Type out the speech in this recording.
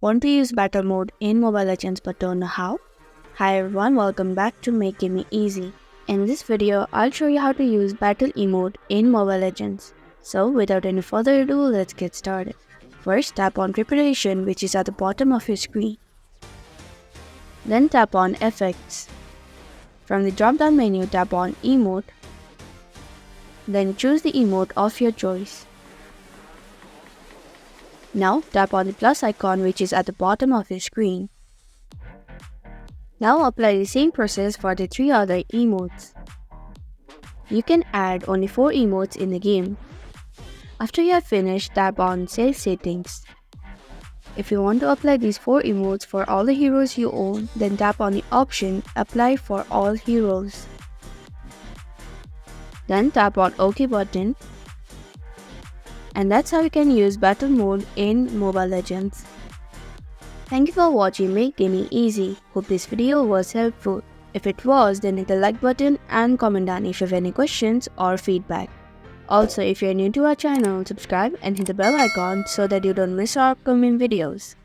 Want to use battle mode in Mobile Legends but don't know how? Hi everyone, welcome back to Make Gaming Easy. In this video, I'll show you how to use battle emote in Mobile Legends. So without any further ado, let's get started. First, tap on preparation, which is at the bottom of your screen. Then tap on effects. From the drop-down menu, tap on emote. Then choose the emote of your choice. Now tap on the plus icon, which is at the bottom of your screen. Now apply the same process for the 3 other emotes. You can add only 4 emotes in the game. After you have finished, tap on Save Settings. If you want to apply these 4 emotes for all the heroes you own, then tap on the option Apply for all heroes. Then tap on OK button. And that's how you can use battle mode in Mobile Legends. Thank you for watching Make Gaming Easy. Hope this video was helpful. If it was, then hit the like button and comment down if you have any questions or feedback. Also, if you're new to our channel, subscribe and hit the bell icon so that you don't miss our upcoming videos.